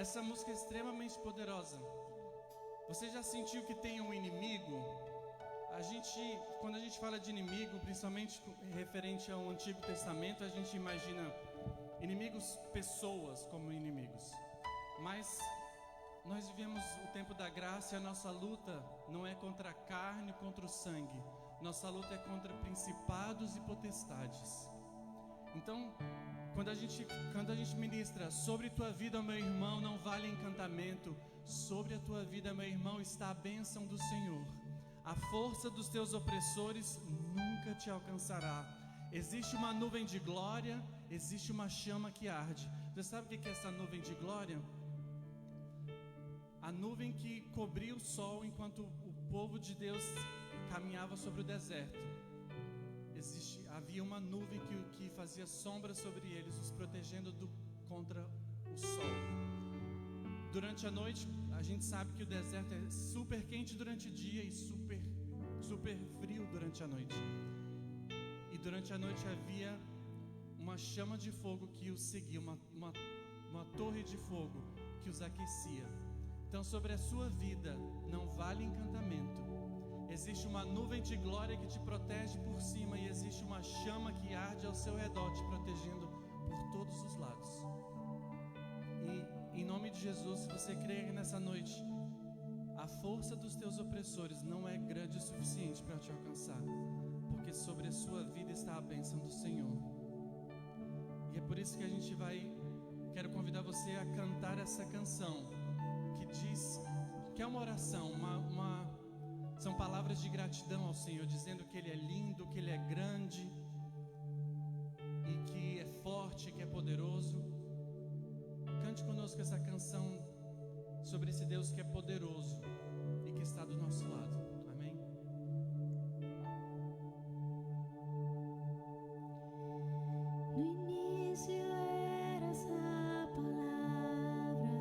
Essa música é extremamente poderosa. Você já sentiu que tem um inimigo? Quando a gente fala de inimigo, principalmente referente ao Antigo Testamento, a gente imagina inimigos, pessoas como inimigos. Mas nós vivemos o tempo da graça e a nossa luta não é contra a carne, contra o sangue. Nossa luta é contra principados e potestades. Então, quando a gente ministra sobre tua vida, meu irmão, não vale encantamento. Sobre a tua vida, meu irmão, está a bênção do Senhor. A força dos teus opressores nunca te alcançará. Existe uma nuvem de glória, existe uma chama que arde. Você sabe o que é essa nuvem de glória? A nuvem que cobria o sol enquanto o povo de Deus caminhava sobre o deserto. Havia uma nuvem que fazia sombra sobre eles, os protegendo contra o sol. Durante a noite, a gente sabe que o deserto é super quente durante o dia e super frio durante a noite. E durante a noite havia uma chama de fogo que os seguia, uma torre de fogo que os aquecia. Então, sobre a sua vida não vale encantamento. Existe uma nuvem de glória que te protege por cima e existe uma chama que arde ao seu redor, te protegendo por todos os lados. E em nome de Jesus, se você crer nessa noite, a força dos teus opressores não é grande o suficiente para te alcançar, porque sobre a sua vida está a bênção do Senhor. E é por isso que quero convidar você a cantar essa canção que diz que é uma oração, são palavras de gratidão ao Senhor, dizendo que Ele é lindo, que Ele é grande e que é forte, que é poderoso. Cante conosco essa canção sobre esse Deus que é poderoso e que está do nosso lado. Amém? No início eras a palavra,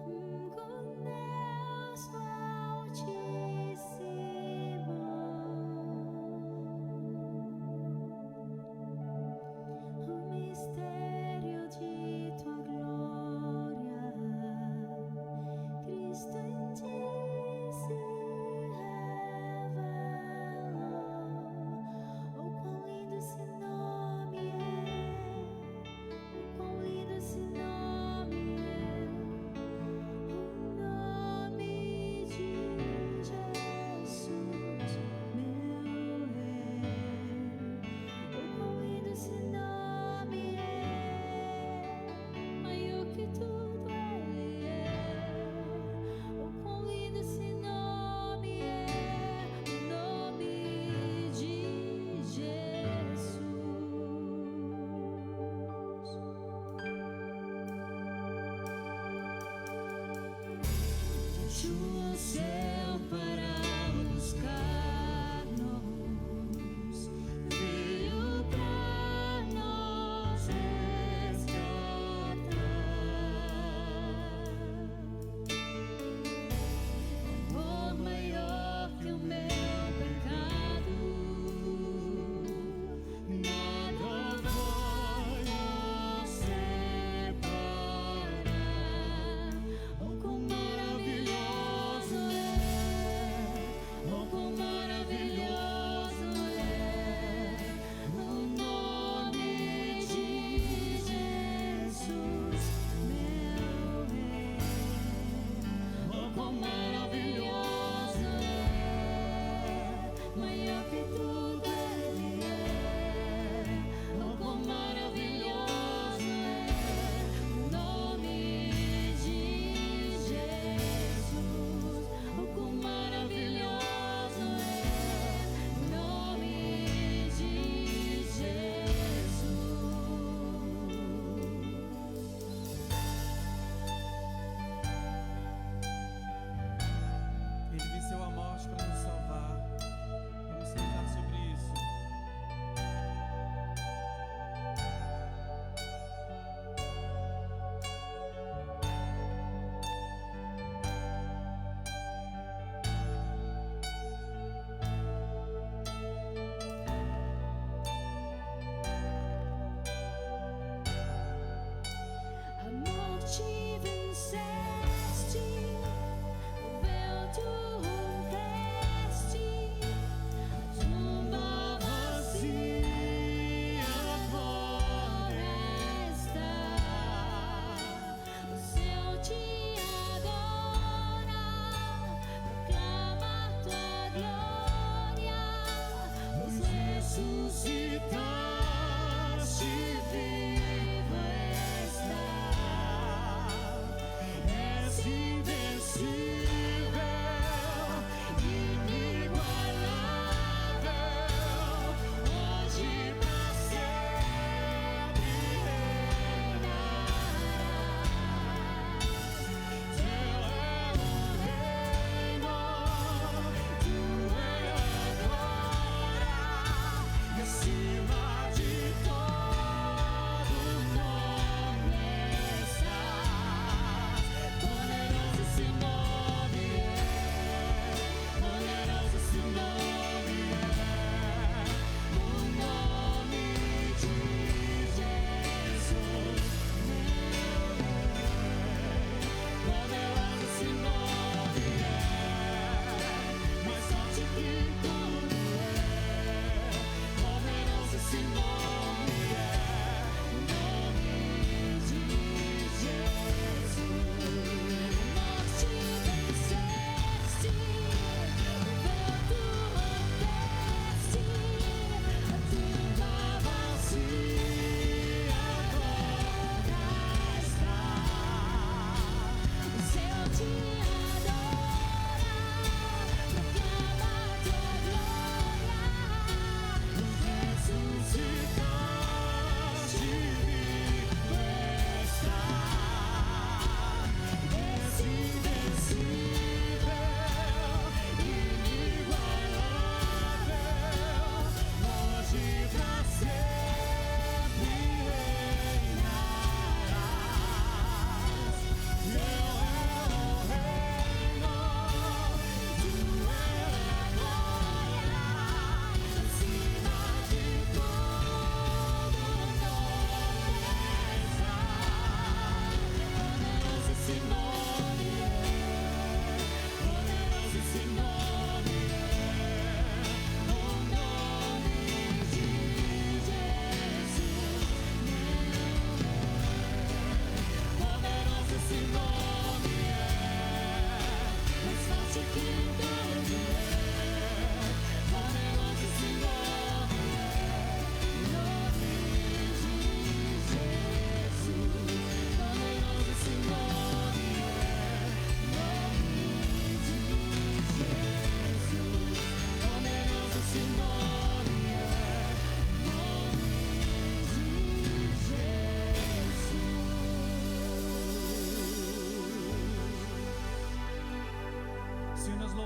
com Deus Altíssimo. O mistério de tua glória, Cristo em ti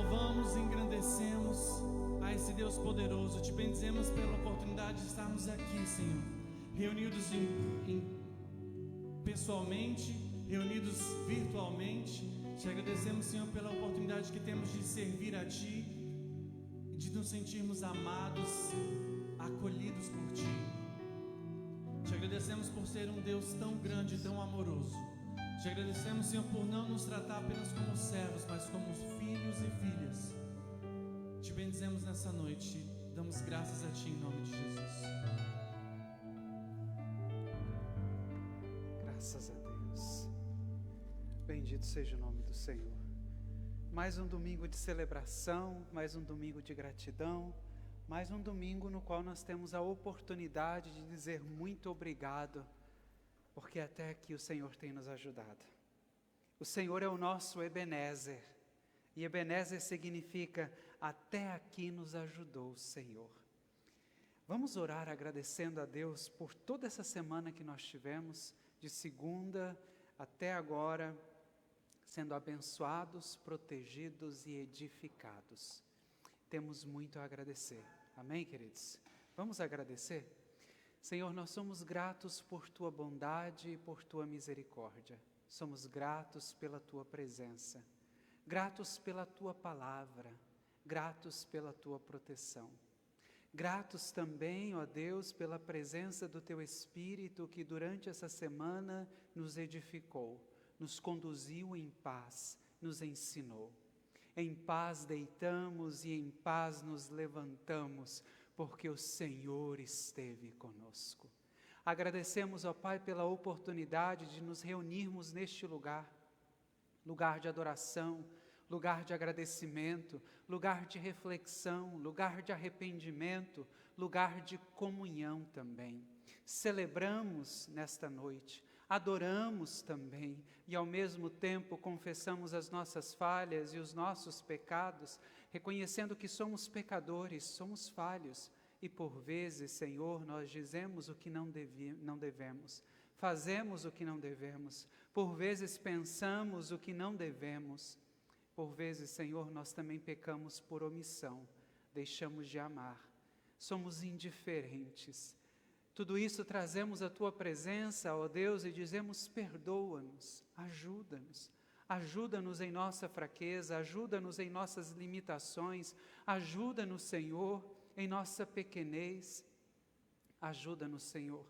louvamos e engrandecemos a esse Deus poderoso. Te bendizemos pela oportunidade de estarmos aqui, Senhor, reunidos pessoalmente, reunidos virtualmente. Te agradecemos, Senhor, pela oportunidade que temos de servir a Ti e de nos sentirmos amados, acolhidos por Ti. Te agradecemos por ser um Deus tão grande e tão amoroso. Te agradecemos, Senhor, por não nos tratar apenas como servos, mas como filhos e filhas. Te bendizemos nessa noite, damos graças a Ti em nome de Jesus. Graças a Deus. Bendito seja o nome do Senhor. Mais um domingo de celebração, mais um domingo de gratidão, mais um domingo no qual nós temos a oportunidade de dizer muito obrigado, porque até aqui o Senhor tem nos ajudado. O Senhor é o nosso Ebenezer, e Ebenezer significa até aqui nos ajudou o Senhor. Vamos orar agradecendo a Deus por toda essa semana que nós tivemos, de segunda até agora, sendo abençoados, protegidos e edificados. Temos muito a agradecer. Amém, queridos? Vamos agradecer? Senhor, nós somos gratos por Tua bondade e por Tua misericórdia. Somos gratos pela Tua presença, gratos pela Tua palavra, gratos pela Tua proteção. Gratos também, ó Deus, pela presença do Teu Espírito que durante essa semana nos edificou, nos conduziu em paz, nos ensinou. Em paz deitamos e em paz nos levantamos, porque o Senhor esteve conosco. Agradecemos, ó Pai, pela oportunidade de nos reunirmos neste lugar, lugar de adoração, lugar de agradecimento, lugar de reflexão, lugar de arrependimento, lugar de comunhão também. Celebramos nesta noite, adoramos também e ao mesmo tempo confessamos as nossas falhas e os nossos pecados, reconhecendo que somos pecadores, somos falhos e por vezes, Senhor, nós dizemos o que não devemos, fazemos o que não devemos, por vezes pensamos o que não devemos. Por vezes, Senhor, nós também pecamos por omissão, deixamos de amar, somos indiferentes. Tudo isso trazemos à Tua presença, ó Deus, e dizemos: perdoa-nos, ajuda-nos. Ajuda-nos em nossa fraqueza, ajuda-nos em nossas limitações, ajuda-nos, Senhor, em nossa pequenez. Ajuda-nos, Senhor.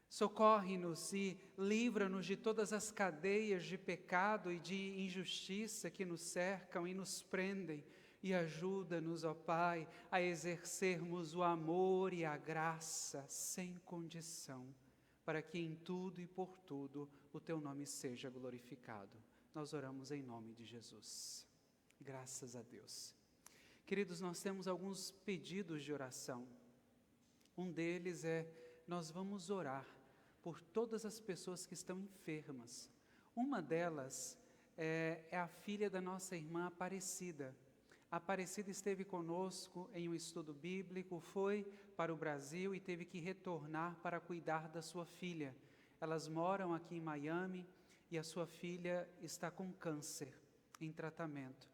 Socorre-nos e livra-nos de todas as cadeias de pecado e de injustiça que nos cercam e nos prendem. E ajuda-nos, ó Pai, a exercermos o amor e a graça sem condição, para que em tudo e por tudo o Teu nome seja glorificado. Nós oramos em nome de Jesus. Graças a Deus. Queridos, nós temos alguns pedidos de oração. Um deles é: nós vamos orar por todas as pessoas que estão enfermas. Uma delas é a filha da nossa irmã Aparecida. A Aparecida esteve conosco em um estudo bíblico, foi para o Brasil e teve que retornar para cuidar da sua filha. Elas moram aqui em Miami e a sua filha está com câncer em tratamento.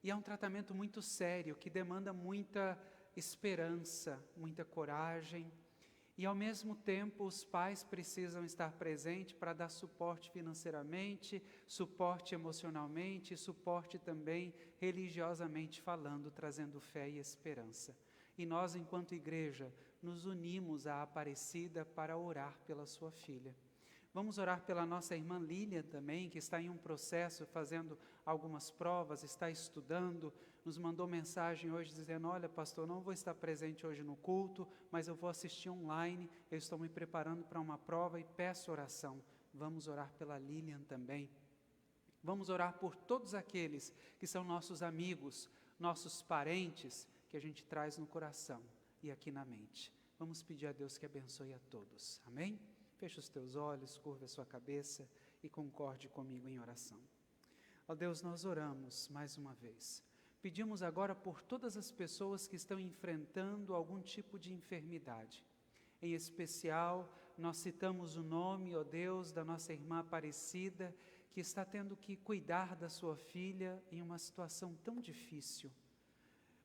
E é um tratamento muito sério, que demanda muita esperança, muita coragem. E ao mesmo tempo os pais precisam estar presentes para dar suporte financeiramente, suporte emocionalmente, suporte também religiosamente falando, trazendo fé e esperança. E nós, enquanto igreja, nos unimos à Aparecida para orar pela sua filha. Vamos orar pela nossa irmã Lília também, que está em um processo, fazendo algumas provas, está estudando, nos mandou mensagem hoje dizendo: olha, pastor, não vou estar presente hoje no culto, mas eu vou assistir online, eu estou me preparando para uma prova e peço oração. Vamos orar pela Lilian também. Vamos orar por todos aqueles que são nossos amigos, nossos parentes, que a gente traz no coração e aqui na mente. Vamos pedir a Deus que abençoe a todos. Amém? Feche os teus olhos, curva a sua cabeça e concorde comigo em oração. Ó Deus, nós oramos mais uma vez. Pedimos agora por todas as pessoas que estão enfrentando algum tipo de enfermidade. Em especial, nós citamos o nome, ó Deus, da nossa irmã Aparecida, que está tendo que cuidar da sua filha em uma situação tão difícil.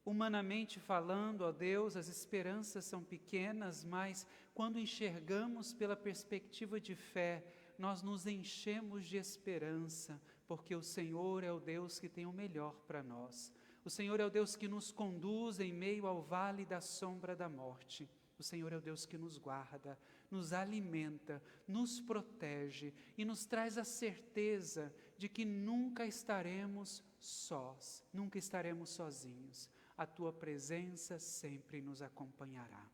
Humanamente falando, ó Deus, as esperanças são pequenas, mas quando enxergamos pela perspectiva de fé, nós nos enchemos de esperança, porque o Senhor é o Deus que tem o melhor para nós. O Senhor é o Deus que nos conduz em meio ao vale da sombra da morte. O Senhor é o Deus que nos guarda, nos alimenta, nos protege e nos traz a certeza de que nunca estaremos sós, nunca estaremos sozinhos. A Tua presença sempre nos acompanhará.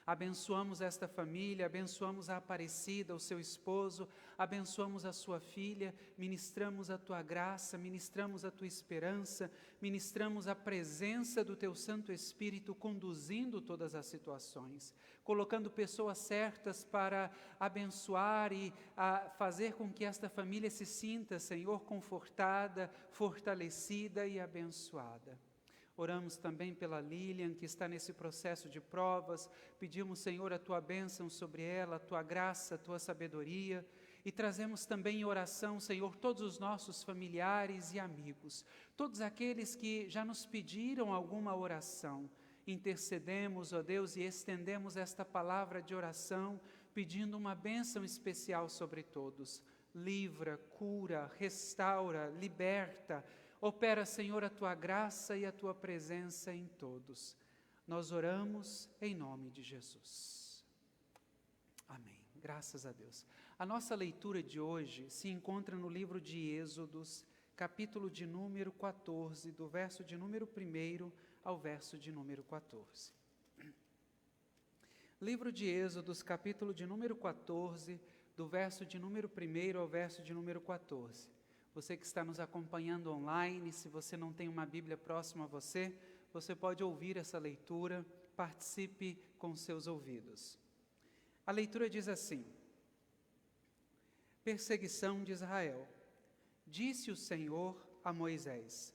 Abençoamos esta família, abençoamos a Aparecida, o seu esposo, abençoamos a sua filha, ministramos a Tua graça, ministramos a Tua esperança, ministramos a presença do Teu Santo Espírito conduzindo todas as situações, colocando pessoas certas para abençoar e fazer com que esta família se sinta, Senhor, confortada, fortalecida e abençoada. Oramos também pela Lilian, que está nesse processo de provas. Pedimos, Senhor, a Tua bênção sobre ela, a Tua graça, a Tua sabedoria. E trazemos também em oração, Senhor, todos os nossos familiares e amigos. Todos aqueles que já nos pediram alguma oração. Intercedemos, ó Deus, e estendemos esta palavra de oração, pedindo uma bênção especial sobre todos. Livra, cura, restaura, liberta. Opera, Senhor, a Tua graça e a Tua presença em todos. Nós oramos em nome de Jesus. Amém. Graças a Deus. A nossa leitura de hoje se encontra no livro de Êxodos, capítulo de número 14, do verso de número 1 ao verso de número 14. Livro de Êxodos, capítulo de número 14, do verso de número 1 ao verso de número 14. Você que está nos acompanhando online, se você não tem uma Bíblia próxima a você, você pode ouvir essa leitura, participe com seus ouvidos. A leitura diz assim: Perseguição de Israel. Disse o Senhor a Moisés: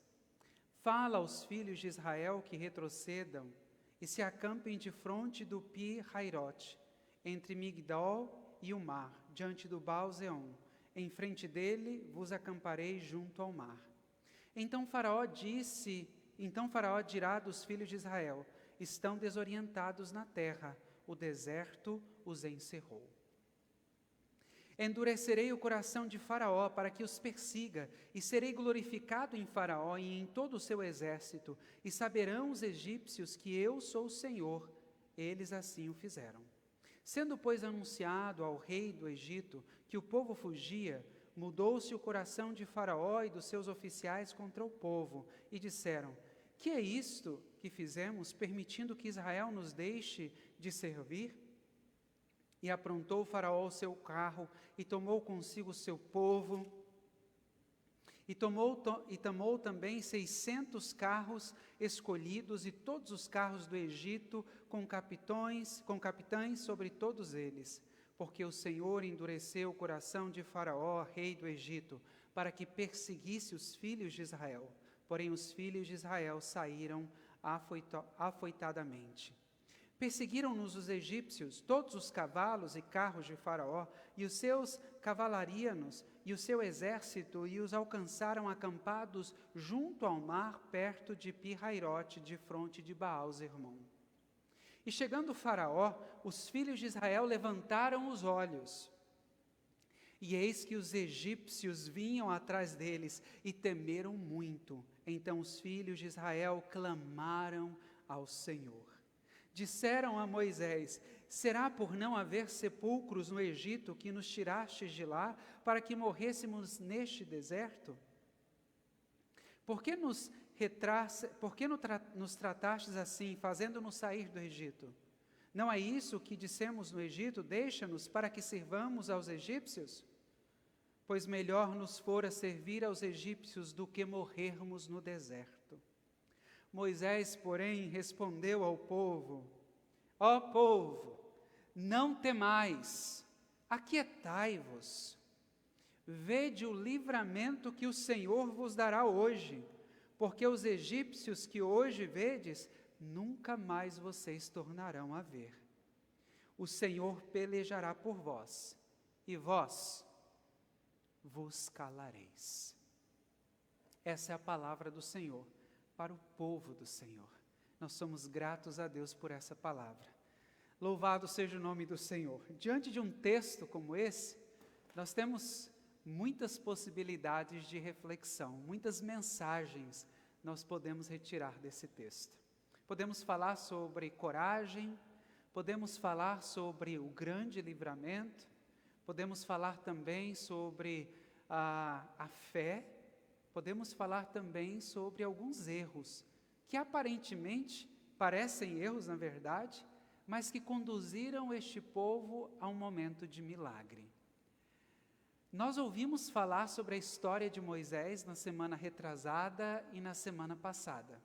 Fala aos filhos de Israel que retrocedam e se acampem defronte do Pi-Hairote, entre Migdol e o mar, diante do Baal-Zeon. Em frente dele vos acamparei junto ao mar. Então Faraó dirá dos filhos de Israel: estão desorientados na terra, o deserto os encerrou. Endurecerei o coração de Faraó para que os persiga, e serei glorificado em Faraó e em todo o seu exército, e saberão os egípcios que eu sou o Senhor. Eles assim o fizeram. Sendo, pois, anunciado ao rei do Egito que o povo fugia, mudou-se o coração de Faraó e dos seus oficiais contra o povo, e disseram: que é isto que fizemos, permitindo que Israel nos deixe de servir? E aprontou Faraó o seu carro, e tomou consigo o seu povo, e tomou também 600 carros escolhidos, e todos os carros do Egito, com capitães sobre todos eles, porque o Senhor endureceu o coração de Faraó, rei do Egito, para que perseguisse os filhos de Israel. Porém os filhos de Israel saíram afoitadamente. Perseguiram-nos os egípcios, todos os cavalos e carros de Faraó, e os seus cavalarianos, e o seu exército, e os alcançaram acampados junto ao mar, perto de Pi-Hairote, de fronte de Baal-Zermon. E chegando Faraó, os filhos de Israel levantaram os olhos, e eis que os egípcios vinham atrás deles, e temeram muito. Então os filhos de Israel clamaram ao Senhor. Disseram a Moisés: será por não haver sepulcros no Egito que nos tirastes de lá, para que morrêssemos neste deserto? Por que nos tratastes assim, fazendo-nos sair do Egito? Não é isso que dissemos no Egito: deixa-nos para que sirvamos aos egípcios? Pois melhor nos fora servir aos egípcios do que morrermos no deserto. Moisés, porém, respondeu ao povo: ó povo, não temais, aquietai-vos. Vede o livramento que o Senhor vos dará hoje, porque os egípcios que hoje vedes, nunca mais vocês tornarão a ver. O Senhor pelejará por vós, e vós vos calareis. Essa é a palavra do Senhor para o povo do Senhor. Nós somos gratos a Deus por essa palavra. Louvado seja o nome do Senhor. Diante de um texto como esse, nós temos muitas possibilidades de reflexão, muitas mensagens nós podemos retirar desse texto. Podemos falar sobre coragem, podemos falar sobre o grande livramento, podemos falar também sobre a fé, podemos falar também sobre alguns erros, que aparentemente parecem erros na verdade, mas que conduziram este povo a um momento de milagre. Nós ouvimos falar sobre a história de Moisés na semana retrasada e na semana passada.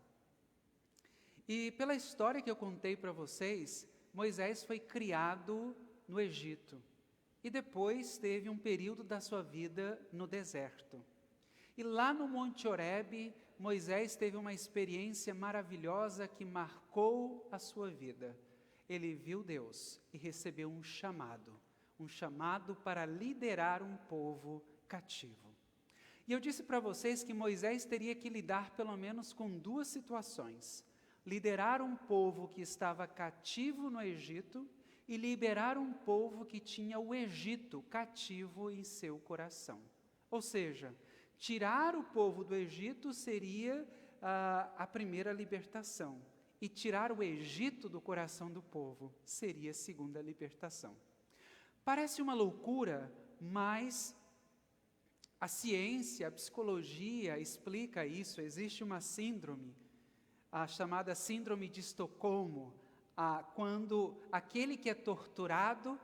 E pela história que eu contei para vocês, Moisés foi criado no Egito e depois teve um período da sua vida no deserto. E lá no Monte Horebe, Moisés teve uma experiência maravilhosa que marcou a sua vida. Ele viu Deus e recebeu um chamado para liderar um povo cativo. E eu disse para vocês que Moisés teria que lidar pelo menos com duas situações: liderar um povo que estava cativo no Egito e liberar um povo que tinha o Egito cativo em seu coração. Ou seja, tirar o povo do Egito seria a primeira libertação, e tirar o Egito do coração do povo seria a segunda libertação. Parece uma loucura, mas a ciência, a psicologia explica isso. Existe uma síndrome, a chamada síndrome de Estocolmo, quando aquele que é torturado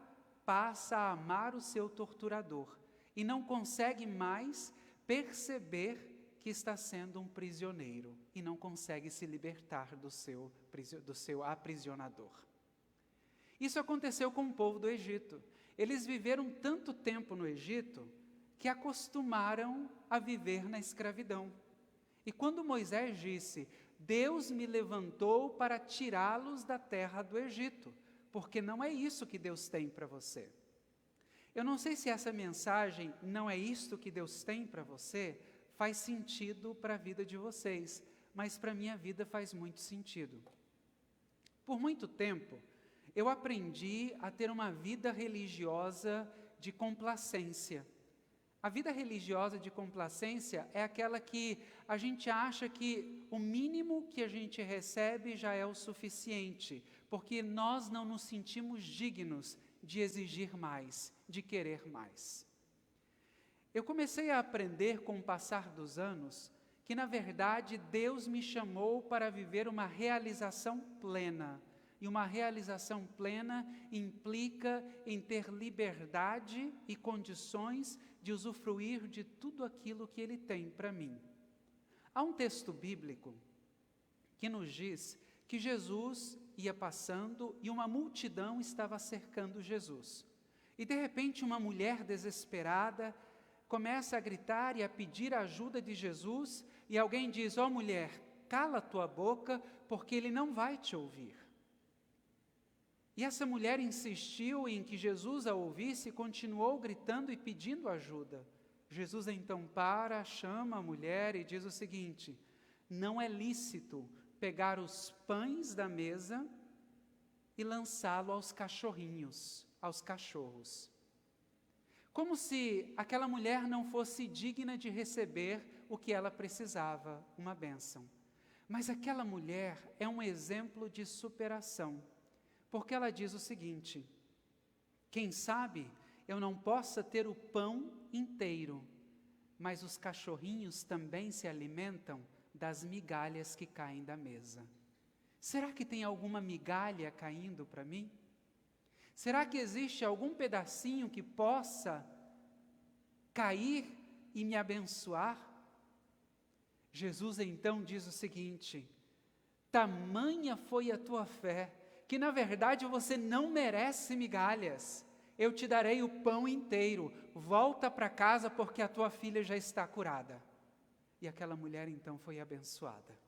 passa a amar o seu torturador e não consegue mais perceber que está sendo um prisioneiro e não consegue se libertar do seu aprisionador. Isso aconteceu com o povo do Egito. Eles viveram tanto tempo no Egito que acostumaram a viver na escravidão. E quando Moisés disse: Deus me levantou para tirá-los da terra do Egito, porque não é isso que Deus tem para você. Eu não sei se essa mensagem, não é isto que Deus tem para você, faz sentido para a vida de vocês, mas para a minha vida faz muito sentido. Por muito tempo, eu aprendi a ter uma vida religiosa de complacência. A vida religiosa de complacência é aquela que a gente acha que o mínimo que a gente recebe já é o suficiente, porque nós não nos sentimos dignos de exigir mais, de querer mais. Eu comecei a aprender com o passar dos anos que, na verdade, Deus me chamou para viver uma realização plena. E uma realização plena implica em ter liberdade e condições de usufruir de tudo aquilo que Ele tem para mim. Há um texto bíblico que nos diz que Jesus ia passando e uma multidão estava cercando Jesus. E de repente uma mulher desesperada começa a gritar e a pedir a ajuda de Jesus, e alguém diz: ó mulher, cala tua boca, porque Ele não vai te ouvir. E essa mulher insistiu em que Jesus a ouvisse e continuou gritando e pedindo ajuda. Jesus então chama a mulher e diz o seguinte: não é lícito pegar os pães da mesa e lançá-lo aos cachorrinhos, aos cachorros. Como se aquela mulher não fosse digna de receber o que ela precisava, uma bênção. Mas aquela mulher é um exemplo de superação. Porque ela diz o seguinte: quem sabe eu não possa ter o pão inteiro, mas os cachorrinhos também se alimentam das migalhas que caem da mesa. Será que tem alguma migalha caindo para mim? Será que existe algum pedacinho que possa cair e me abençoar? Jesus então diz o seguinte: tamanha foi a tua fé, que na verdade você não merece migalhas, eu te darei o pão inteiro, volta para casa porque a tua filha já está curada. E aquela mulher então foi abençoada.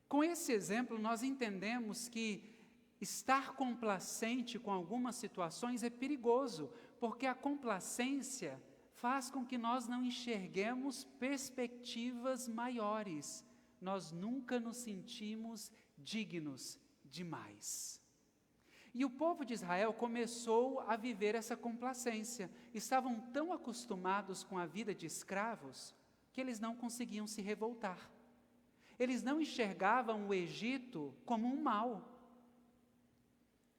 Com esse exemplo nós entendemos que estar complacente com algumas situações é perigoso, porque a complacência faz com que nós não enxerguemos perspectivas maiores. Nós nunca nos sentimos dignos demais. E o povo de Israel começou a viver essa complacência. Estavam tão acostumados com a vida de escravos que eles não conseguiam se revoltar. Eles não enxergavam o Egito como um mal.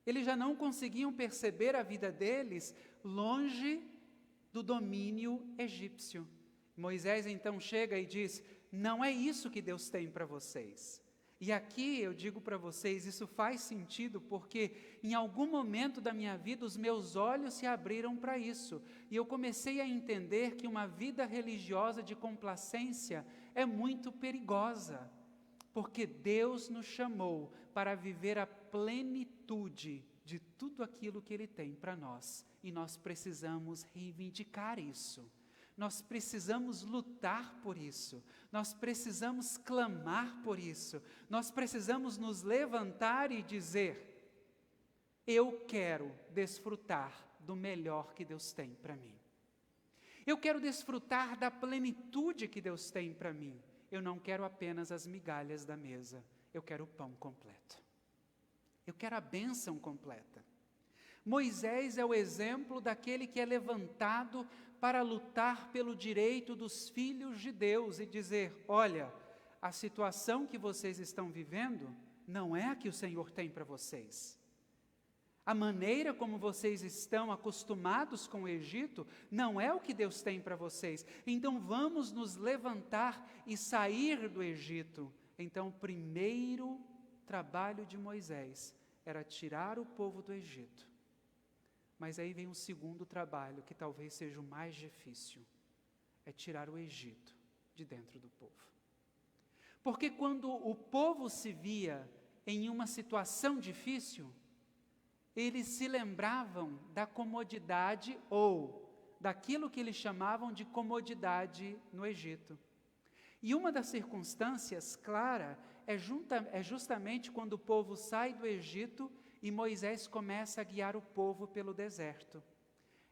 Eles já não conseguiam perceber a vida deles longe do domínio egípcio. Moisés então chega e diz: não é isso que Deus tem para vocês. E aqui eu digo para vocês, isso faz sentido porque em algum momento da minha vida os meus olhos se abriram para isso. E eu comecei a entender que uma vida religiosa de complacência é muito perigosa. Porque Deus nos chamou para viver a plenitude de tudo aquilo que Ele tem para nós. E nós precisamos reivindicar isso. Nós precisamos lutar por isso, nós precisamos clamar por isso, nós precisamos nos levantar e dizer: eu quero desfrutar do melhor que Deus tem para mim. Eu quero desfrutar da plenitude que Deus tem para mim. Eu não quero apenas as migalhas da mesa, eu quero o pão completo. Eu quero a bênção completa. Moisés é o exemplo daquele que é levantado para lutar pelo direito dos filhos de Deus e dizer: olha, a situação que vocês estão vivendo não é a que o Senhor tem para vocês. A maneira como vocês estão acostumados com o Egito não é o que Deus tem para vocês. Então vamos nos levantar e sair do Egito. Então o primeiro trabalho de Moisés era tirar o povo do Egito. Mas aí vem um segundo trabalho, que talvez seja o mais difícil, é tirar o Egito de dentro do povo. Porque quando o povo se via em uma situação difícil, eles se lembravam da comodidade ou daquilo que eles chamavam de comodidade no Egito. E uma das circunstâncias clara é justamente quando o povo sai do Egito e Moisés começa a guiar o povo pelo deserto.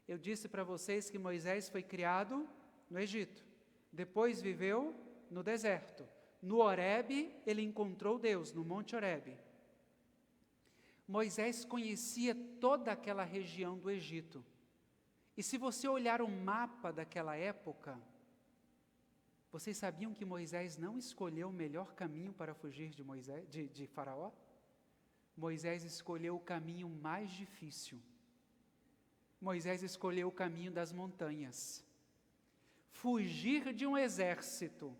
Eu disse para vocês que Moisés foi criado no Egito, depois viveu no deserto. No Horebe, ele encontrou Deus, no Monte Horebe. Moisés conhecia toda aquela região do Egito. E se você olhar o mapa daquela época, vocês sabiam que Moisés não escolheu o melhor caminho para fugir de Faraó? Moisés escolheu o caminho mais difícil. Moisés escolheu o caminho das montanhas. Fugir de um exército,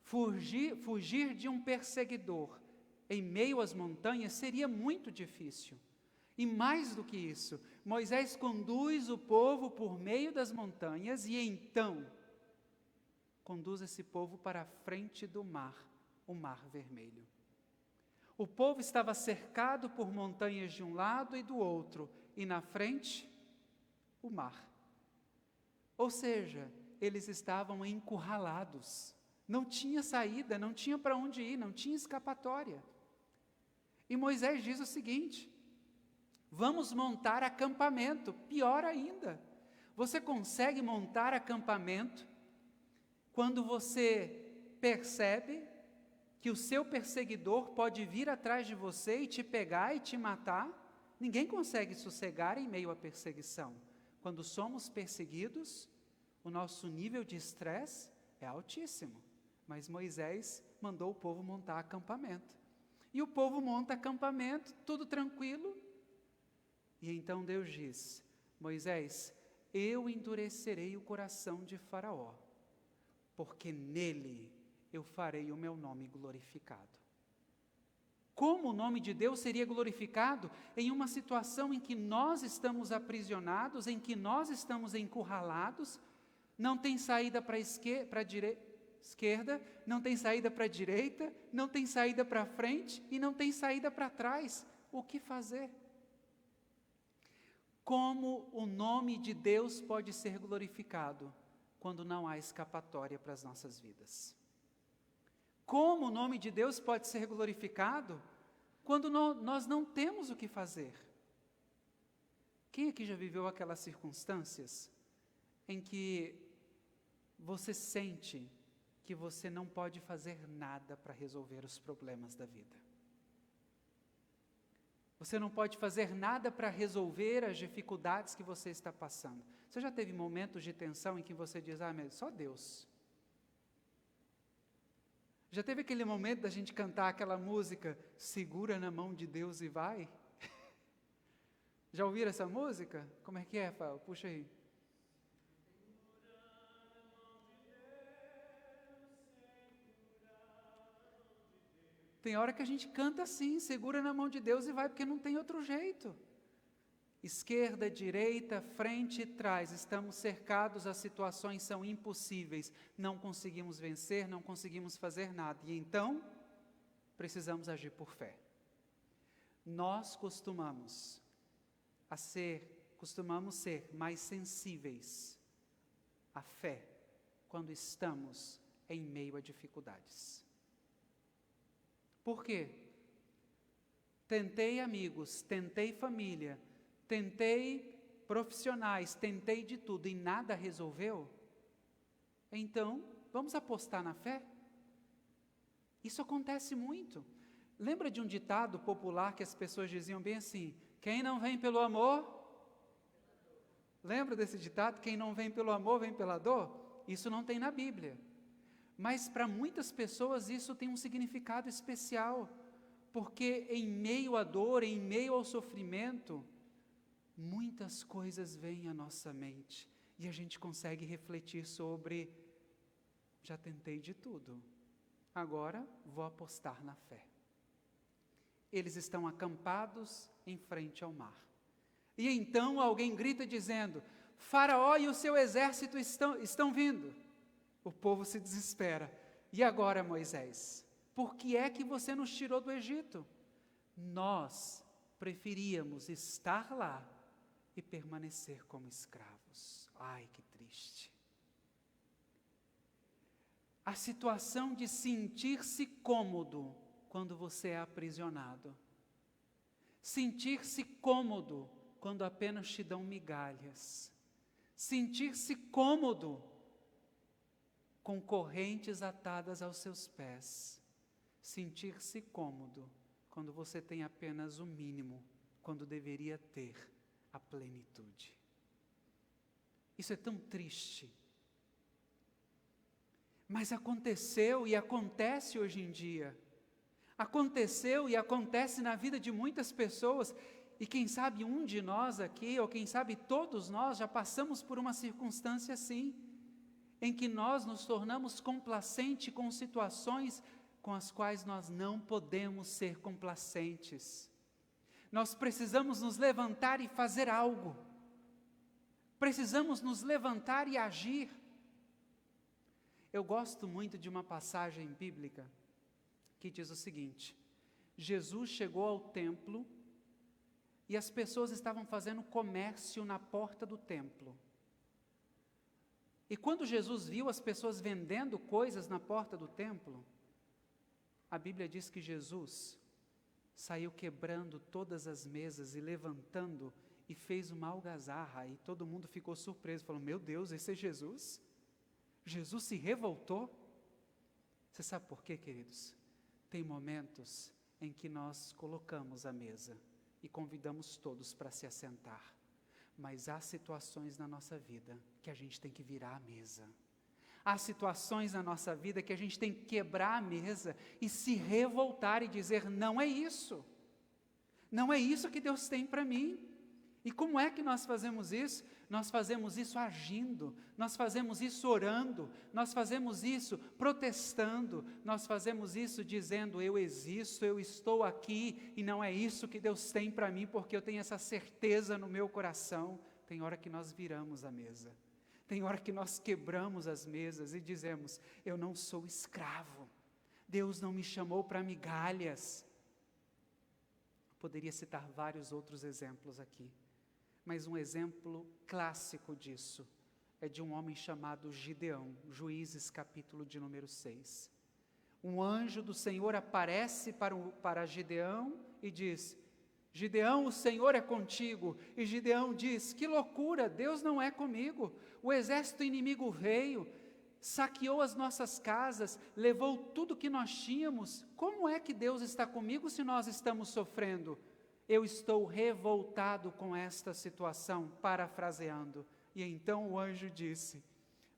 fugir de um perseguidor em meio às montanhas seria muito difícil. E mais do que isso, Moisés conduz o povo por meio das montanhas e então conduz esse povo para a frente do mar, o Mar Vermelho. O povo estava cercado por montanhas de um lado e do outro, e na frente, o mar. Ou seja, eles estavam encurralados. Não tinha saída, não tinha para onde ir, não tinha escapatória. E Moisés diz o seguinte: vamos montar acampamento. Pior ainda, você consegue montar acampamento quando você percebe que o seu perseguidor pode vir atrás de você e te pegar e te matar? Ninguém consegue sossegar em meio à perseguição. Quando somos perseguidos, o nosso nível de estresse é altíssimo. Mas Moisés mandou o povo montar acampamento. E o povo monta acampamento, tudo tranquilo. E então Deus diz: Moisés, eu endurecerei o coração de Faraó, porque nele eu farei o meu nome glorificado. Como o nome de Deus seria glorificado em uma situação em que nós estamos aprisionados, em que nós estamos encurralados, não tem saída para a esquerda, não tem saída para a direita, não tem saída para frente e não tem saída para trás? O que fazer? Como o nome de Deus pode ser glorificado quando não há escapatória para as nossas vidas? Como o nome de Deus pode ser glorificado quando nós não temos o que fazer? Quem aqui já viveu aquelas circunstâncias em que você sente que você não pode fazer nada para resolver os problemas da vida. Você não pode fazer nada para resolver as dificuldades que você está passando. Você já teve momentos de tensão em que você diz, mas só Deus. Já teve aquele momento da gente cantar aquela música, segura na mão de Deus e vai? Já ouviram essa música? Como é que é, Rafael? Puxa aí. Tem hora que a gente canta assim, segura na mão de Deus e vai, porque não tem outro jeito. Esquerda, direita, frente e trás, estamos cercados, as situações são impossíveis, não conseguimos vencer, não conseguimos fazer nada. E então, precisamos agir por fé. Nós costumamos ser mais sensíveis à fé quando estamos em meio a dificuldades. Por quê? Tentei amigos, tentei família, tentei profissionais, tentei de tudo e nada resolveu? Então, vamos apostar na fé? Isso acontece muito. Lembra de um ditado popular que as pessoas diziam bem assim, quem não vem pelo amor? Lembra desse ditado? Quem não vem pelo amor, vem pela dor? Isso não tem na Bíblia. Mas para muitas pessoas isso tem um significado especial, porque em meio à dor, em meio ao sofrimento, muitas coisas vêm à nossa mente e a gente consegue refletir sobre, já tentei de tudo, agora vou apostar na fé. Eles estão acampados em frente ao mar. E então alguém grita dizendo, Faraó e o seu exército estão vindo. O povo se desespera. E agora, Moisés? Por que é que você nos tirou do Egito? Nós preferíamos estar lá e permanecer como escravos. Ai, que triste. A situação de sentir-se cômodo quando você é aprisionado. Sentir-se cômodo quando apenas te dão migalhas. Sentir-se cômodo com correntes atadas aos seus pés. Sentir-se cômodo quando você tem apenas o mínimo, quando deveria ter a plenitude. Isso é tão triste. Mas aconteceu e acontece hoje em dia. Aconteceu e acontece na vida de muitas pessoas. E quem sabe um de nós aqui, ou quem sabe todos nós, já passamos por uma circunstância assim, em que nós nos tornamos complacentes com situações com as quais nós não podemos ser complacentes. Nós precisamos nos levantar e fazer algo. Precisamos nos levantar e agir. Eu gosto muito de uma passagem bíblica que diz o seguinte: Jesus chegou ao templo e as pessoas estavam fazendo comércio na porta do templo. E quando Jesus viu as pessoas vendendo coisas na porta do templo, a Bíblia diz que Jesus saiu quebrando todas as mesas e levantando e fez uma algazarra, e todo mundo ficou surpreso, falou, meu Deus, esse é Jesus? Jesus se revoltou? Você sabe por quê, queridos? Tem momentos em que nós colocamos a mesa e convidamos todos para se assentar, mas há situações na nossa vida que a gente tem que virar a mesa. Há situações na nossa vida que a gente tem que quebrar a mesa e se revoltar e dizer, não é isso. Não é isso que Deus tem para mim. E como é que nós fazemos isso? Nós fazemos isso agindo, nós fazemos isso orando, nós fazemos isso protestando, nós fazemos isso dizendo, eu existo, eu estou aqui, e não é isso que Deus tem para mim, porque eu tenho essa certeza no meu coração. Tem hora que nós viramos a mesa, tem hora que nós quebramos as mesas e dizemos, eu não sou escravo, Deus não me chamou para migalhas. Poderia citar vários outros exemplos aqui, mas um exemplo clássico disso é de um homem chamado Gideão, Juízes capítulo de número 6. Um anjo do Senhor aparece para Gideão e diz, Gideão, o Senhor é contigo. E Gideão diz: que loucura, Deus não é comigo. O exército inimigo veio, saqueou as nossas casas, levou tudo que nós tínhamos. Como é que Deus está comigo se nós estamos sofrendo? Eu estou revoltado com esta situação, parafraseando. E então o anjo disse: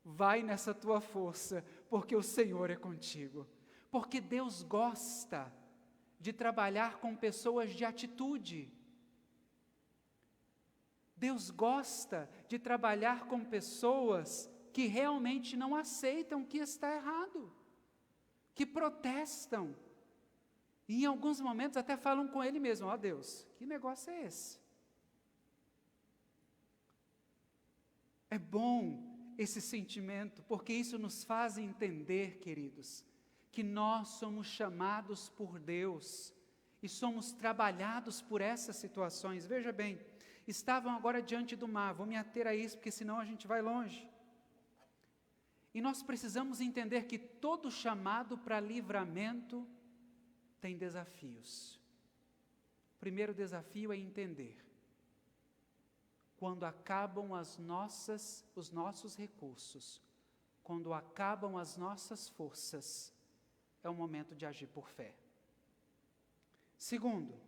vai nessa tua força, porque o Senhor é contigo. Porque Deus gosta de trabalhar com pessoas de atitude. Deus gosta de trabalhar com pessoas que realmente não aceitam que está errado, que protestam, e em alguns momentos até falam com Ele mesmo: ó Deus, que negócio é esse? É bom esse sentimento, porque isso nos faz entender, queridos, que nós somos chamados por Deus e somos trabalhados por essas situações. Veja bem, estavam agora diante do mar, vou me ater a isso, porque senão a gente vai longe. E nós precisamos entender que todo chamado para livramento tem desafios. O primeiro desafio é entender: quando acabam os nossos recursos, quando acabam as nossas forças, é o momento de agir por fé. Segundo,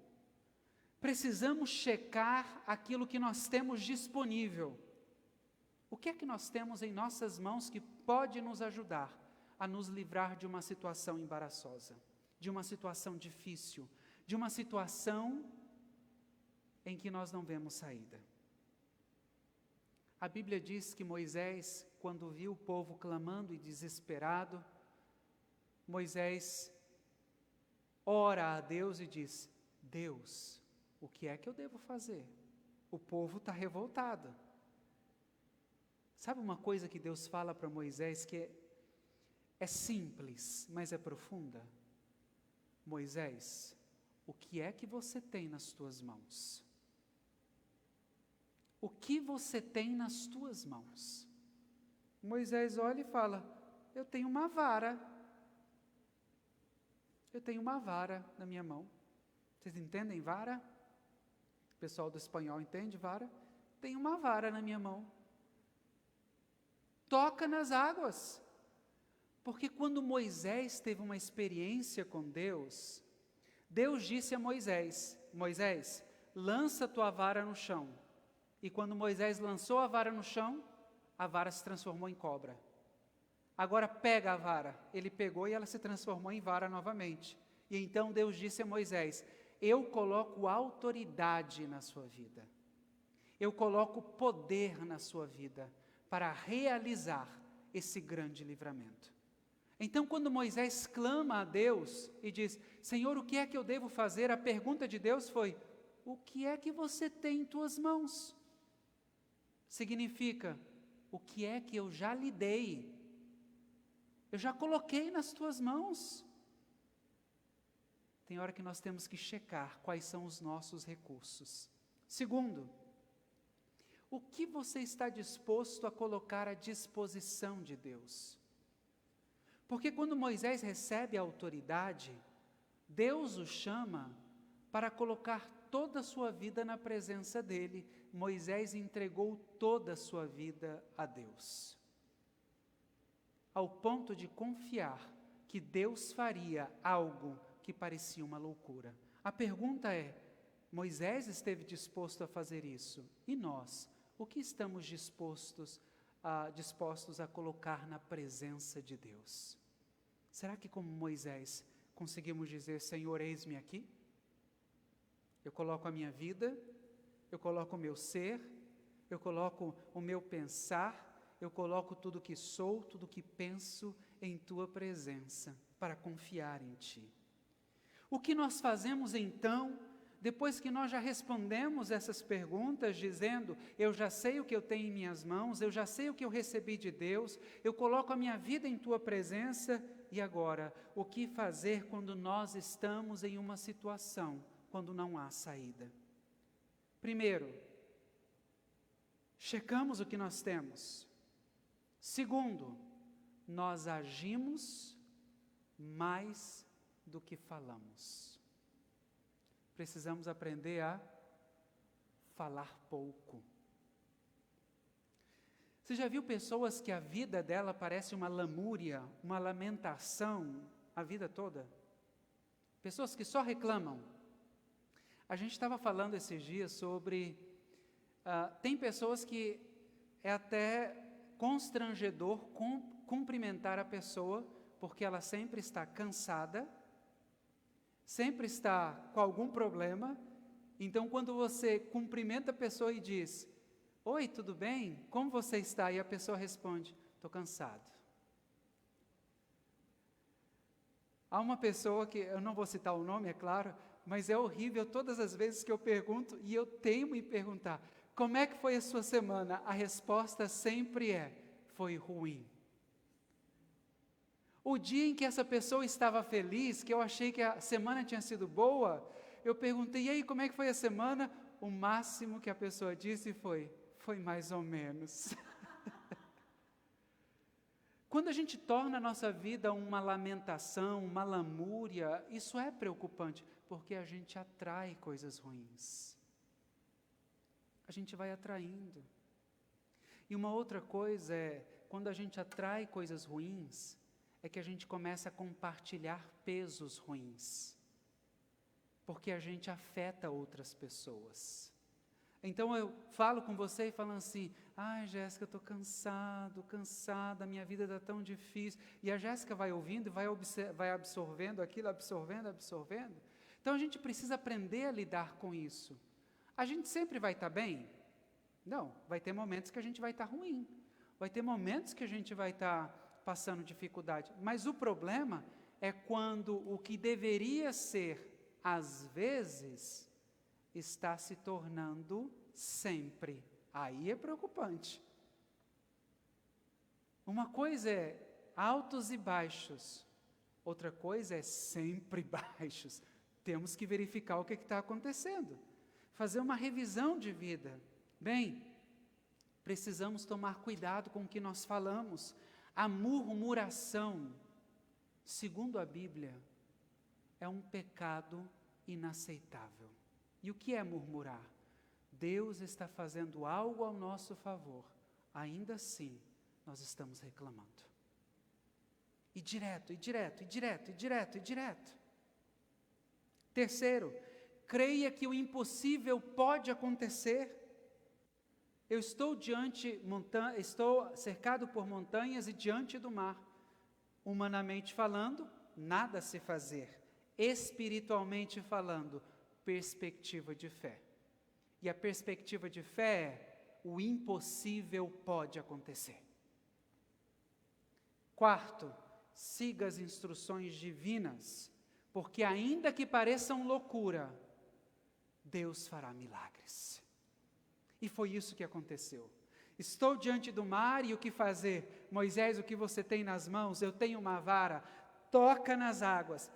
precisamos checar aquilo que nós temos disponível. O que é que nós temos em nossas mãos que pode nos ajudar a nos livrar de uma situação embaraçosa, de uma situação difícil, de uma situação em que nós não vemos saída? A Bíblia diz que Moisés, quando viu o povo clamando e desesperado, Moisés ora a Deus e diz: Deus, o que é que eu devo fazer? O povo está revoltado. Sabe uma coisa que Deus fala para Moisés que é simples, mas é profunda? Moisés, o que é que você tem nas tuas mãos? O que você tem nas tuas mãos? Moisés olha e fala: eu tenho uma vara. Eu tenho uma vara na minha mão. Vocês entendem vara? O pessoal do espanhol entende vara? Tenho uma vara na minha mão. Toca nas águas. Porque quando Moisés teve uma experiência com Deus, Deus disse a Moisés: Moisés, lança tua vara no chão. E quando Moisés lançou a vara no chão, a vara se transformou em cobra. Agora pega a vara. Ele pegou e ela se transformou em vara novamente. E então Deus disse a Moisés: eu coloco autoridade na sua vida. Eu coloco poder na sua vida para realizar esse grande livramento. Então, quando Moisés clama a Deus e diz: Senhor, o que é que eu devo fazer? A pergunta de Deus foi: o que é que você tem em tuas mãos? Significa: o que é que eu já lhe dei? Eu já coloquei nas tuas mãos. Tem hora que nós temos que checar quais são os nossos recursos. Segundo, o que você está disposto a colocar à disposição de Deus? Porque quando Moisés recebe a autoridade, Deus o chama para colocar toda a sua vida na presença dele. Moisés entregou toda a sua vida a Deus, ao ponto de confiar que Deus faria algo que parecia uma loucura. A pergunta é: Moisés esteve disposto a fazer isso? E nós, o que estamos dispostos a colocar na presença de Deus? Será que, como Moisés, conseguimos dizer: Senhor, eis-me aqui? Eu coloco a minha vida, eu coloco o meu ser, eu coloco o meu pensar, eu coloco tudo que sou, tudo que penso em Tua presença, para confiar em Ti. O que nós fazemos então, depois que nós já respondemos essas perguntas, dizendo: eu já sei o que eu tenho em minhas mãos, eu já sei o que eu recebi de Deus, eu coloco a minha vida em Tua presença, e agora, o que fazer quando nós estamos em uma situação, quando não há saída? Primeiro, checamos o que nós temos. Segundo, nós agimos mais do que falamos. precisamos aprender a falar pouco. Você já viu pessoas que a vida dela parece uma lamúria, uma lamentação a vida toda? Pessoas que só reclamam. A gente estava falando esses dias sobre... tem pessoas que é até constrangedor cumprimentar a pessoa, porque ela sempre está cansada, sempre está com algum problema. Então, quando você cumprimenta a pessoa e diz: oi, tudo bem? Como você está? E a pessoa responde: estou cansado. Há uma pessoa que, eu não vou citar o nome, é claro, mas é horrível todas as vezes que eu pergunto, e eu teimo em perguntar: como é que foi a sua semana? A resposta sempre é: foi ruim. O dia em que essa pessoa estava feliz, que eu achei que a semana tinha sido boa, eu perguntei: e aí, como é que foi a semana? O máximo que a pessoa disse foi mais ou menos. Quando a gente torna a nossa vida uma lamentação, uma lamúria, isso é preocupante, porque a gente atrai coisas ruins. A gente vai atraindo. E uma outra coisa é, quando a gente atrai coisas ruins, é que a gente começa a compartilhar pesos ruins, porque a gente afeta outras pessoas. Então eu falo com você e falo assim: ai, Jéssica, eu estou cansada, minha vida está tão difícil. E a Jéssica vai ouvindo e vai absorvendo aquilo, absorvendo. Então a gente precisa aprender a lidar com isso. A gente sempre vai estar bem? Não, vai ter momentos que a gente vai estar ruim. Vai ter momentos que a gente vai estar passando dificuldade. Mas o problema é quando o que deveria ser, às vezes, está se tornando sempre. Aí é preocupante. Uma coisa é altos e baixos, outra coisa é sempre baixos. Temos que verificar o que está acontecendo, fazer uma revisão de vida. Bem, precisamos tomar cuidado com o que nós falamos. A murmuração, segundo a Bíblia, é um pecado inaceitável. E o que é murmurar? Deus está fazendo algo ao nosso favor, ainda assim nós estamos reclamando. E direto. Terceiro, creia que o impossível pode acontecer. Eu estou estou cercado por montanhas e diante do mar. Humanamente falando, nada a se fazer. Espiritualmente falando, perspectiva de fé. E a perspectiva de fé é: o impossível pode acontecer. Quarto, siga as instruções divinas, porque ainda que pareçam loucura, Deus fará milagres. E foi isso que aconteceu. Estou diante do mar e o que fazer? Moisés, o que você tem nas mãos? Eu tenho uma vara. Toca nas águas.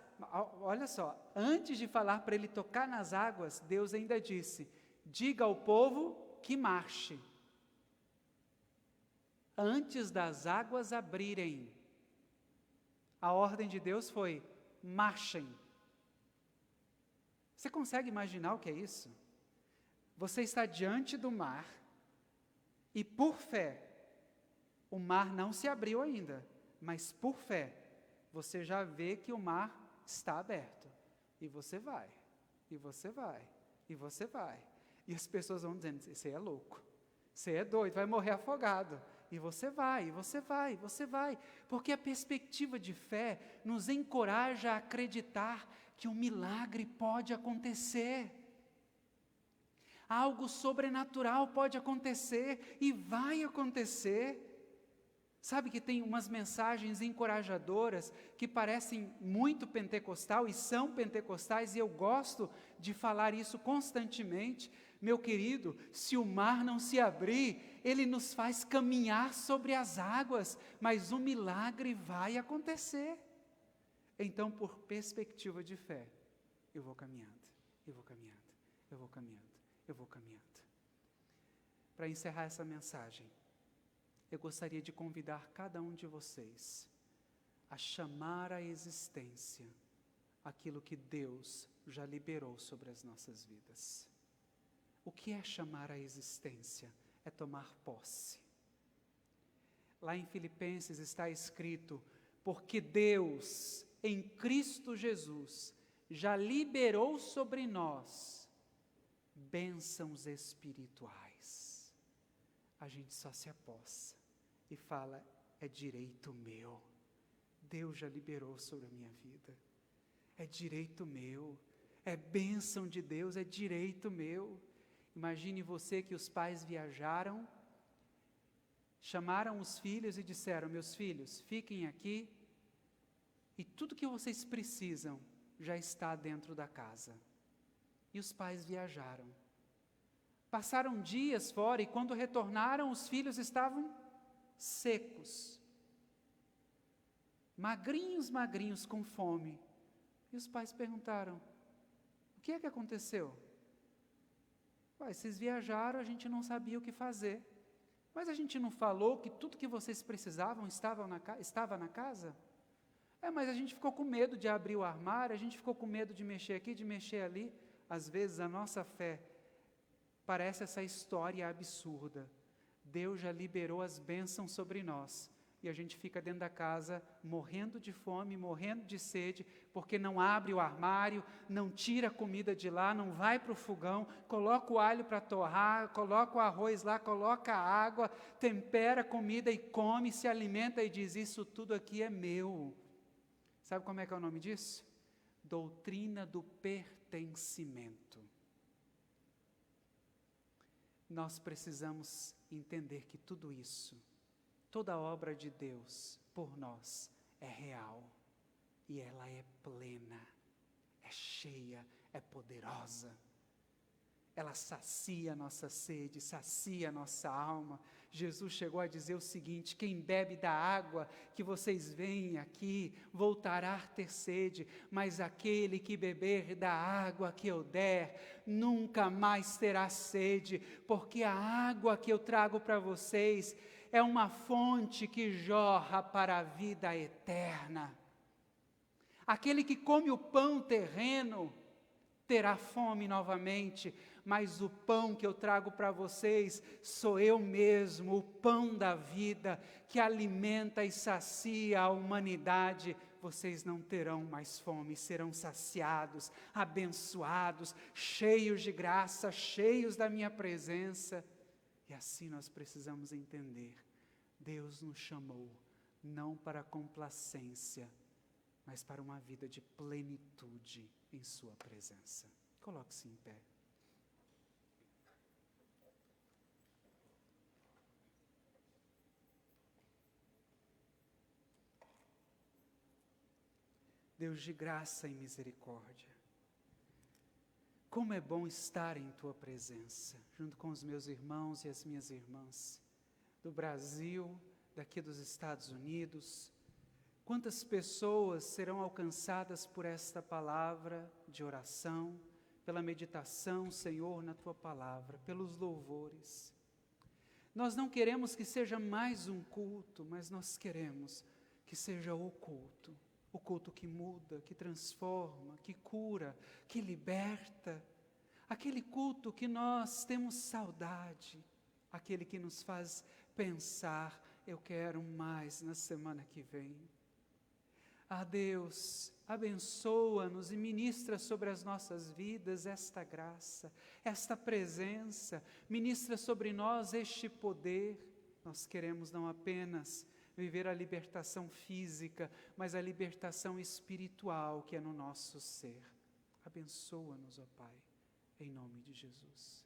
Olha só, antes de falar para ele tocar nas águas, Deus ainda disse: diga ao povo que marche. Antes das águas abrirem, a ordem de Deus foi: marchem. Você consegue imaginar o que é isso? Você está diante do mar e, por fé, o mar não se abriu ainda, mas por fé, você já vê que o mar está aberto. E você vai. E as pessoas vão dizendo: você é louco, você é doido, vai morrer afogado. E você vai. Porque a perspectiva de fé nos encoraja a acreditar que um milagre pode acontecer. Algo sobrenatural pode acontecer e vai acontecer. Sabe que tem umas mensagens encorajadoras que parecem muito pentecostal e são pentecostais, e eu gosto de falar isso constantemente. Meu querido, se o mar não se abrir, ele nos faz caminhar sobre as águas, mas o milagre vai acontecer. Então, por perspectiva de fé, eu vou caminhando. Para encerrar essa mensagem, eu gostaria de convidar cada um de vocês a chamar à existência aquilo que Deus já liberou sobre as nossas vidas. O que é chamar a existência? É tomar posse. Lá em Filipenses está escrito: porque Deus, em Cristo Jesus, já liberou sobre nós bênçãos espirituais. A gente só se apossa e fala: é direito meu. Deus já liberou sobre a minha vida. É direito meu. É bênção de Deus, é direito meu. Imagine você que os pais viajaram, chamaram os filhos e disseram: meus filhos, fiquem aqui e tudo que vocês precisam já está dentro da casa. E os pais viajaram. Passaram dias fora e quando retornaram, os filhos estavam secos, magrinhos, magrinhos, com fome. E os pais perguntaram: o que é que aconteceu? Vocês viajaram, a gente não sabia o que fazer. Mas a gente não falou que tudo que vocês precisavam estava na casa? Mas a gente ficou com medo de abrir o armário, a gente ficou com medo de mexer aqui, de mexer ali. Às vezes a nossa fé parece essa história absurda. Deus já liberou as bênçãos sobre nós. E a gente fica dentro da casa morrendo de fome, morrendo de sede, porque não abre o armário, não tira a comida de lá, não vai para o fogão, coloca o alho para torrar, coloca o arroz lá, coloca a água, tempera a comida e come, se alimenta e diz: isso tudo aqui é meu. Sabe como é que é o nome disso? Doutrina do pertencimento. Nós precisamos entender que tudo isso, toda a obra de Deus por nós é real, e ela é plena, é cheia, é poderosa. Ela sacia a nossa sede, sacia a nossa alma. Jesus chegou a dizer o seguinte: quem bebe da água que vocês veem aqui, voltará a ter sede, mas aquele que beber da água que eu der, nunca mais terá sede, porque a água que eu trago para vocês é uma fonte que jorra para a vida eterna. Aquele que come o pão terreno terá fome novamente, mas o pão que eu trago para vocês sou eu mesmo, o pão da vida, que alimenta e sacia a humanidade. Vocês não terão mais fome, serão saciados, abençoados, cheios de graça, cheios da minha presença. E assim nós precisamos entender: Deus nos chamou não para complacência, mas para uma vida de plenitude em sua presença. Coloque-se em pé. Deus de graça e misericórdia, como é bom estar em Tua presença, junto com os meus irmãos e as minhas irmãs, do Brasil, daqui dos Estados Unidos. Quantas pessoas serão alcançadas por esta palavra de oração, pela meditação, Senhor, na Tua palavra, pelos louvores. Nós não queremos que seja mais um culto, mas nós queremos que seja o culto que muda, que transforma, que cura, que liberta, aquele culto que nós temos saudade, aquele que nos faz pensar: eu quero mais na semana que vem. Ah, Deus, abençoa-nos e ministra sobre as nossas vidas esta graça, esta presença, ministra sobre nós este poder. Nós queremos não apenas viver a libertação física, mas a libertação espiritual que é no nosso ser. Abençoa-nos, ó Pai, em nome de Jesus.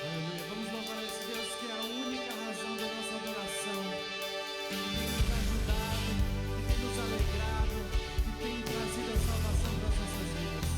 Aleluia. Vamos louvar esse Deus que é a única razão da nossa adoração, que tem nos ajudado, que tem nos alegrado, que tem trazido a salvação para as nossas vidas.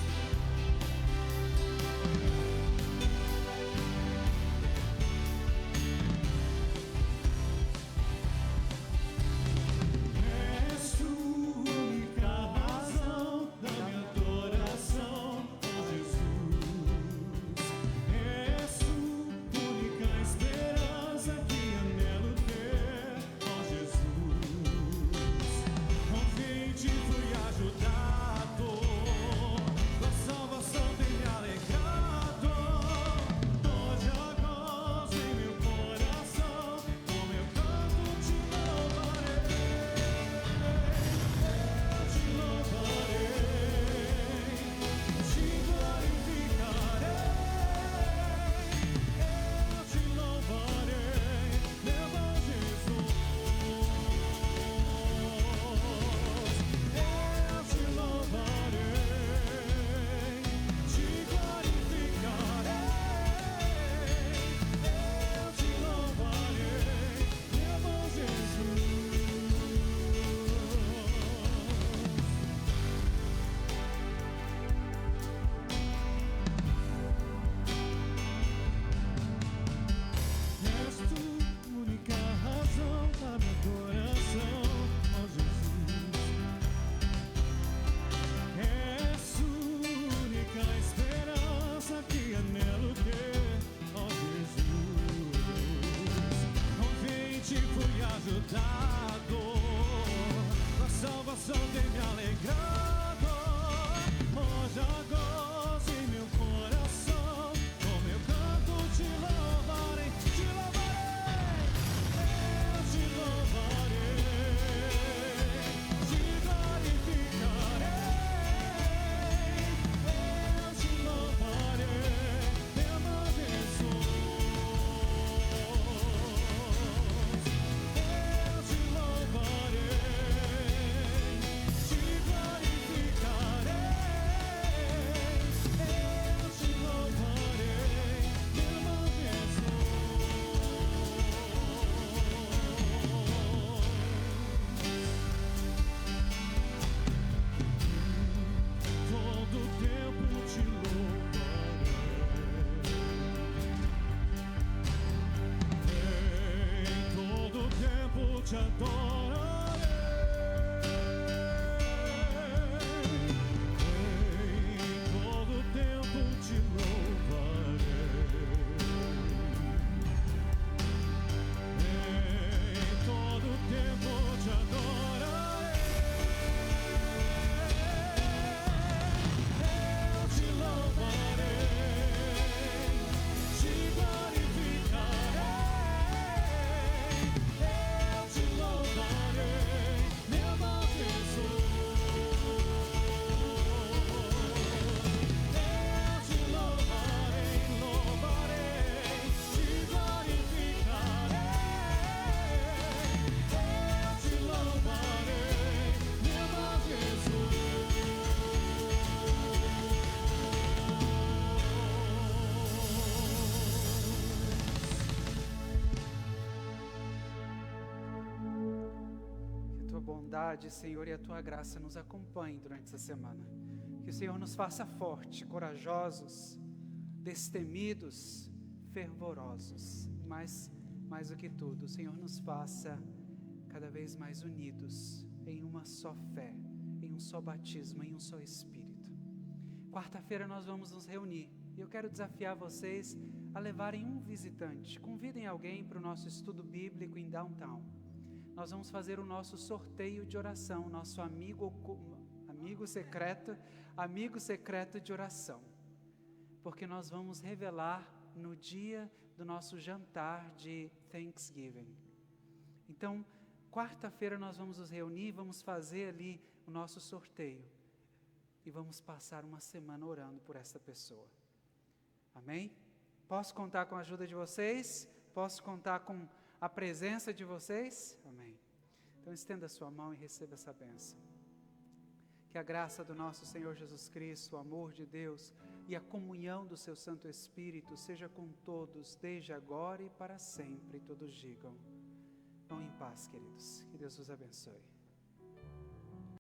bondade, Senhor, e a tua graça nos acompanhem durante essa semana. Que o Senhor nos faça fortes, corajosos, destemidos, fervorosos. Mas, mais do que tudo, o Senhor nos faça cada vez mais unidos em uma só fé, em um só batismo, em um só Espírito. Quarta-feira nós vamos nos reunir. E eu quero desafiar vocês a levarem um visitante. Convidem alguém para o nosso estudo bíblico em Downtown. Nós vamos fazer o nosso sorteio de oração, nosso amigo secreto de oração. Porque nós vamos revelar no dia do nosso jantar de Thanksgiving. Então, quarta-feira nós vamos nos reunir, vamos fazer ali o nosso sorteio. E vamos passar uma semana orando por essa pessoa. Amém? Posso contar com a ajuda de vocês? Posso contar com a presença de vocês? Amém. Então estenda a sua mão e receba essa bênção. Que a graça do nosso Senhor Jesus Cristo, o amor de Deus e a comunhão do seu Santo Espírito seja com todos, desde agora e para sempre. E todos digam, vão em paz, queridos. Que Deus os abençoe.